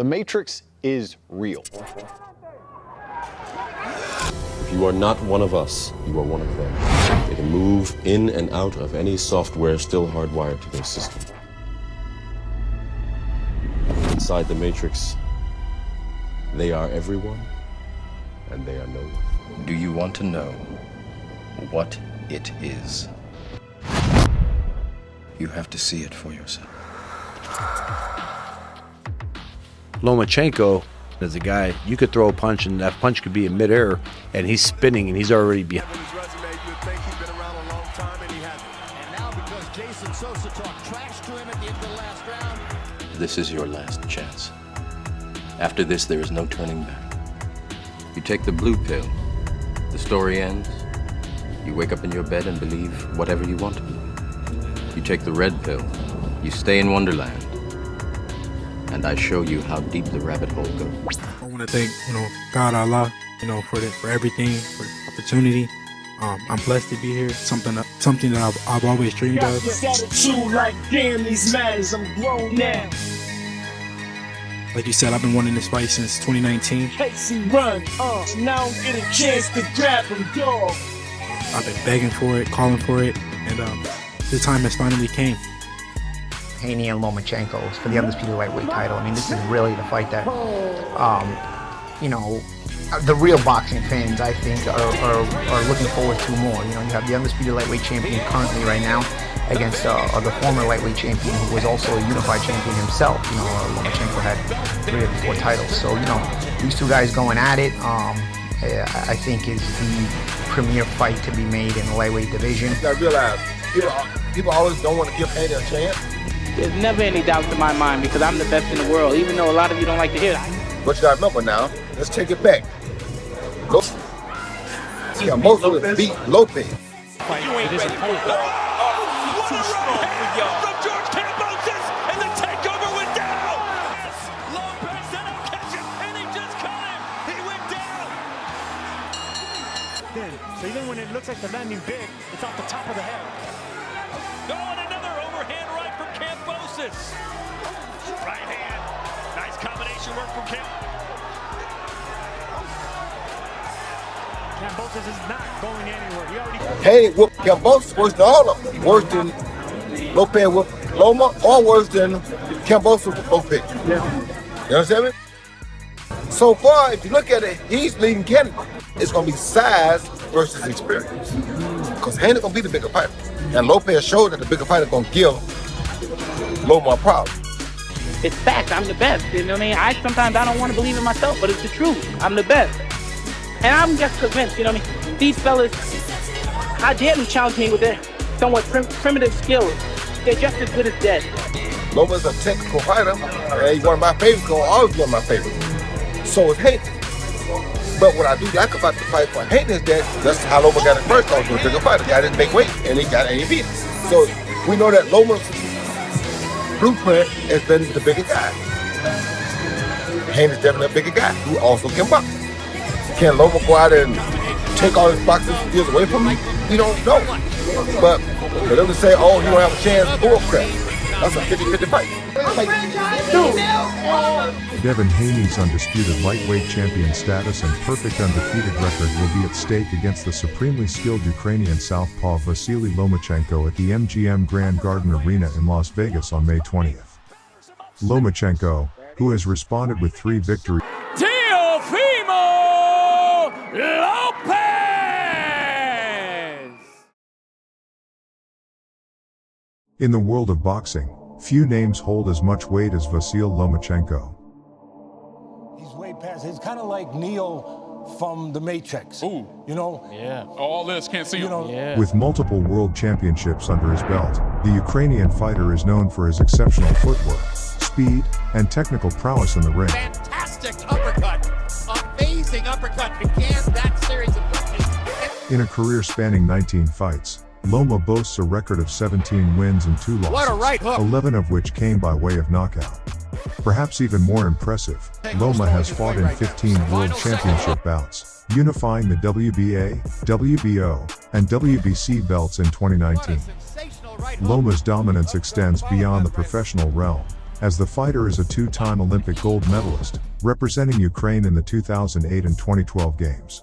The Matrix is real. If you are not one of us, you are one of them. They can move in and out of any software still hardwired to their system. Inside the Matrix, they are everyone, and they are no one. Do you want to know what it is? You have to see it for yourself. Lomachenko is a guy, you could throw a punch and that punch could be in midair and he's spinning and he's already behind. This is your last chance. After this, there is no turning back. You take the blue pill, the story ends. You wake up in your bed and believe whatever you want to believe. You take the red pill, you stay in Wonderland, and I show you how deep the rabbit hole goes. I want to thank, God, Allah, for everything, for the opportunity. I'm blessed to be here. Something that I've always dreamed of. Like, damn, these matters, I'm grown now. Like you said, I've been wanting this fight since 2019. Chase and run, now I get a chance to grab him, dog. I've been begging for it, calling for it, and the time has finally came. Haney and Lomachenko for the undisputed lightweight title. I mean, this is really the fight that, the real boxing fans, I think, are looking forward to more. You have the undisputed lightweight champion currently right now against the former lightweight champion who was also a unified champion himself. Lomachenko had 3 of the 4 titles. So, these two guys going at it, I think is the premier fight to be made in the lightweight division. I realize people always don't want to give Haney a chance. There's never any doubt in my mind because I'm the best in the world, even though a lot of you don't like to hear that. But you gotta remember now, let's take it back. Most of it beat Lopez. You ain't ready for it. What a right from George Cambosis, and the takeover went down. Yes, Lopez said he'll catch him, and he just caught him. He went down. So even when it looks like they're landing big, it's off the top of the head. Going another overhand right from Cambosis. Right hand. Nice combination work from Cambosis is not going anywhere. He already. Haney whooped Cambosis worse than all of them. Worse than Lopez whooped Loma, or worse than Cambosis whooped Lopez. Yeah. You understand me? So far, if you look at it, he's leading candidate. It's going to be size versus experience. Because Haney's going to be the bigger fighter. And Lopez showed that the bigger fighter going to give Loma a problem. It's fact. I'm the best. You know what I mean? Sometimes I don't want to believe it myself, but it's the truth. I'm the best. And I'm just convinced, these fellas, I dare them challenge me with their somewhat primitive skills. They're just as good as dead. Loma's a technical fighter, and he's one of my favorites, going to always be one of my favorites. So is Haney. But what I do like about the fight for Haney is that that's how Loma got it first. He was a bigger fighter, got his big weight, and he beat him. So we know that Loma's blueprint has been the bigger guy. Haney's definitely a bigger guy who also can box. Can Loma go out and take all his boxing skills away from me? We don't know. But for them to say, oh, he don't have a chance, bull crap. That's a 50-50 fight. Devin Haney's undisputed lightweight champion status and perfect undefeated record will be at stake against the supremely skilled Ukrainian southpaw Vasyl Lomachenko at the MGM Grand Garden Arena in Las Vegas on May 20th. Lomachenko, who has responded with 3 victories. Lopez! In the world of boxing, few names hold as much weight as Vasyl Lomachenko. He's way past. He's kind of like Neo from The Matrix. Ooh. Yeah. All this, can't see him. Yeah. With multiple world championships under his belt, the Ukrainian fighter is known for his exceptional footwork, speed, and technical prowess in the ring. Fantastic uppercut. Amazing uppercut began that series of punches. In a career spanning 19 fights, Loma boasts a record of 17 wins and 2 losses, What a right hook. 11 of which came by way of knockout. Perhaps even more impressive, Loma has fought in 15 World Championship bouts, unifying the WBA, WBO, and WBC belts in 2019. Loma's dominance extends beyond the professional realm. as the fighter is a two-time Olympic gold medalist, representing Ukraine in the 2008 and 2012 games.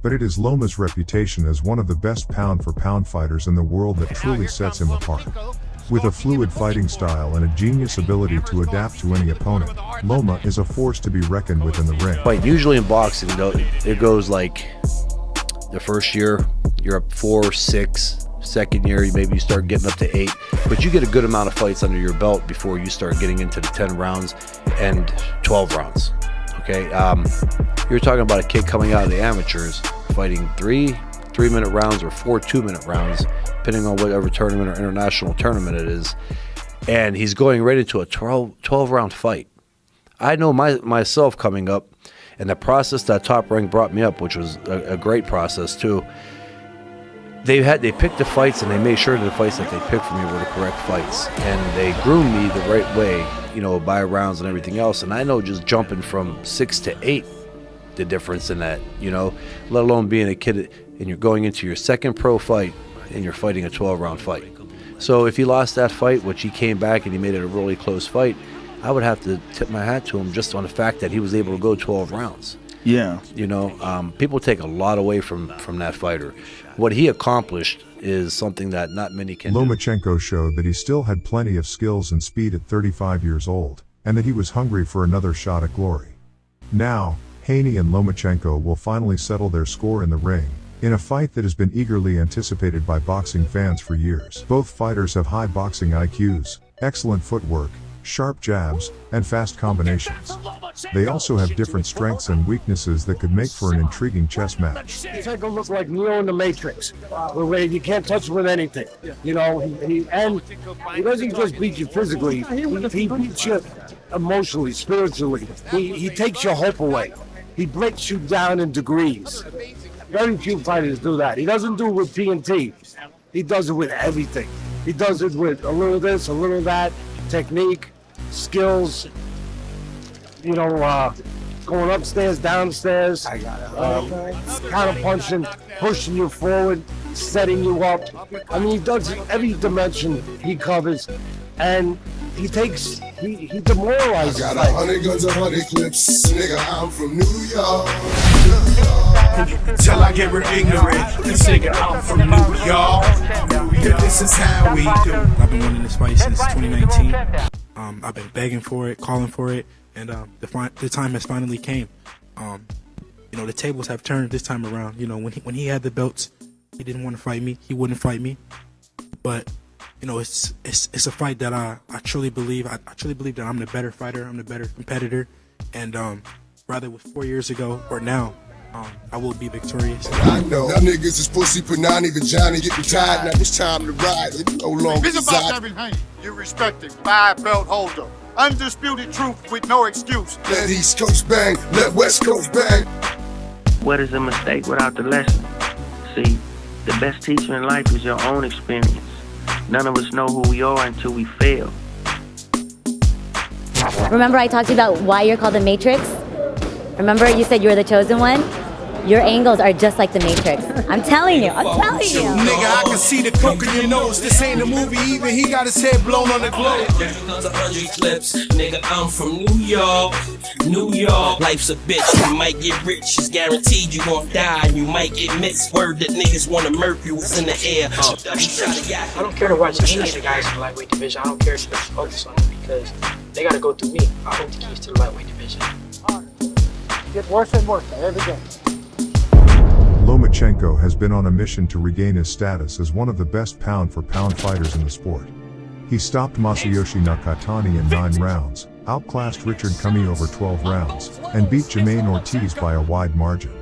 But it is Loma's reputation as one of the best pound-for-pound fighters in the world that truly sets him apart. With a fluid fighting style and a genius ability to adapt to any opponent, Loma is a force to be reckoned with in the ring. But usually in boxing, it goes like the first year, you're up 4, 6, second year, maybe you start getting up to 8, but you get a good amount of fights under your belt before you start getting into the 10 rounds and 12 rounds. Okay, you're talking about a kid coming out of the amateurs, fighting 3-minute rounds or 4 2-minute rounds, depending on whatever tournament or international tournament it is, and he's going right into a 12-round fight. I know myself coming up, and the process that Top Rank brought me up, which was a great process too. They picked the fights, and they made sure that the fights that they picked for me were the correct fights, and they groomed me the right way, you know, by rounds and everything else. And I know just jumping from 6 to 8, the difference in that, you know, let alone being a kid and you're going into your second pro fight and you're fighting a 12-round fight. So if he lost that fight, which he came back and he made it a really close fight, I would have to tip my hat to him just on the fact that he was able to go 12 rounds. Yeah. You know, people take a lot away from that fighter. What he accomplished is something that not many can do. Lomachenko showed that he still had plenty of skills and speed at 35 years old, and that he was hungry for another shot at glory. Now, Haney and Lomachenko will finally settle their score in the ring, in a fight that has been eagerly anticipated by boxing fans for years. Both fighters have high boxing IQs, excellent footwork, sharp jabs, and fast combinations. They also have different strengths and weaknesses that could make for an intriguing chess match. Take a look like Neo in the Matrix, where you can't touch him with anything. You know, he doesn't just beat you physically, he beats you emotionally, spiritually. He takes your hope away. He breaks you down in degrees. Very few fighters do that. He doesn't do it with TNT. He does it with everything. He does it with a little this, a little that, technique, skills, you know, going upstairs, downstairs, counter punching, pushing you forward, setting you up. I mean, he does every dimension he covers, and he demoralizes. I got 100 guns, 100 clips, nigga, I'm from New York. Till I get real ignorant, this nigga, I'm from New York. This is how we do. I've been wanting this fight since 2019. I've been begging for it, calling for it, and the time has finally came. You know, the tables have turned this time around. You know, when he had the belts, he didn't want to fight me. He wouldn't fight me. But you know, it's a fight that I truly believe. I truly believe that I'm the better fighter. I'm the better competitor. And whether it was 4 years ago or now, I will be victorious. I know. Now niggas is pussy, but now even Johnny get retired. Now it's time to ride. It no longer This is about Devin Haney. You respect him. 5-belt holder. Undisputed truth with no excuse. Let East Coast bang. Let West Coast bang. What is a mistake without the lesson? See, the best teacher in life is your own experience. None of us know who we are until we fail. Remember I talked to you about why you're called the Matrix? Remember you said you were the chosen one? Your angles are just like the Matrix. I'm telling you, Nigga, I can see the coke in your nose. This ain't a movie, even he got his head blown on the globe. Guns 100 clips, nigga, I'm from New York. New York, life's a bitch. You might get rich, it's guaranteed you gon' die. You might get mixed. Word that niggas wanna murk you, it's in the air. I don't care to watch any of the guys in the lightweight division. I don't care to focus on them because they gotta go through me. I hold the keys to the lightweight division. Get worse and worse every day. Lomachenko has been on a mission to regain his status as one of the best pound-for-pound fighters in the sport. He stopped Masayoshi Nakatani in 9 rounds, outclassed Richard Cummey over 12 rounds, and beat Jermaine Ortiz by a wide margin.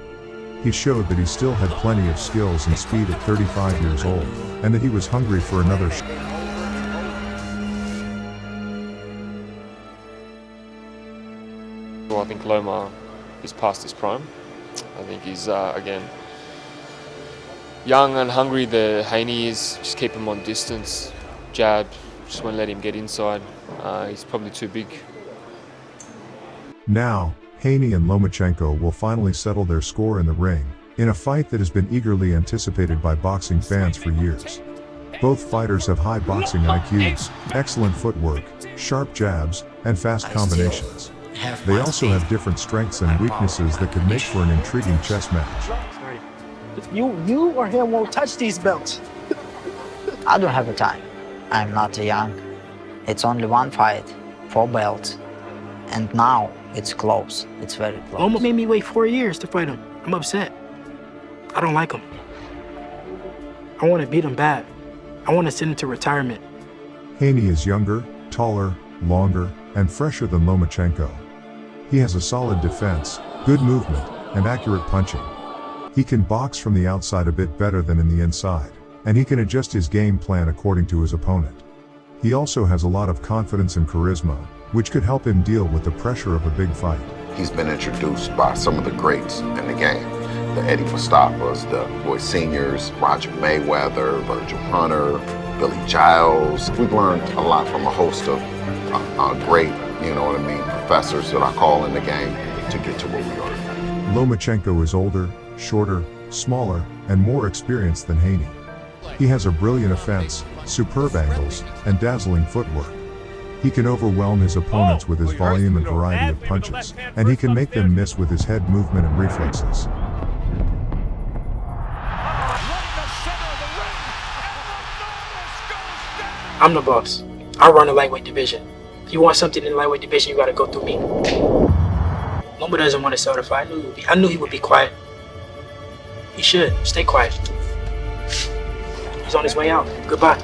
He showed that he still had plenty of skills and speed at 35 years old, and that he was hungry for another shot. Well, I think Loma is past his prime. I think he's, again, young and hungry. The Haney is, just keep him on distance. Jab, just won't let him get inside. He's probably too big. Now, Haney and Lomachenko will finally settle their score in the ring, in a fight that has been eagerly anticipated by boxing fans for years. Both fighters have high boxing IQs, excellent footwork, sharp jabs, and fast combinations. They also have different strengths and weaknesses that could make for an intriguing chess match. You or him won't touch these belts. I don't have a time. I'm not young. It's only one fight, 4 belts. And now it's close. It's very close. Loma made me wait 4 years to fight him. I'm upset. I don't like him. I want to beat him bad. I want to send him to retirement. Haney is younger, taller, longer, and fresher than Lomachenko. He has a solid defense, good movement, and accurate punching. He can box from the outside a bit better than in the inside, and he can adjust his game plan according to his opponent. He also has a lot of confidence and charisma, which could help him deal with the pressure of a big fight. He's been introduced by some of the greats in the game. The Eddie Mustafa's, the Boy Seniors, Roger Mayweather, Virgil Hunter, Billy Giles. We've learned a lot from a host of great, professors that I call in the game to get to where we are. Lomachenko is older, shorter, smaller, and more experienced than Haney. He has a brilliant offense, superb angles, and dazzling footwork. He can overwhelm his opponents with his volume and variety of punches, and he can make them miss with his head movement and reflexes. I'm the boss. I run the lightweight division. If you want something in the lightweight division, you gotta go through me. Loma doesn't want to start a fight. I knew he would be quiet. He should. Stay quiet. He's on his way out. Goodbye.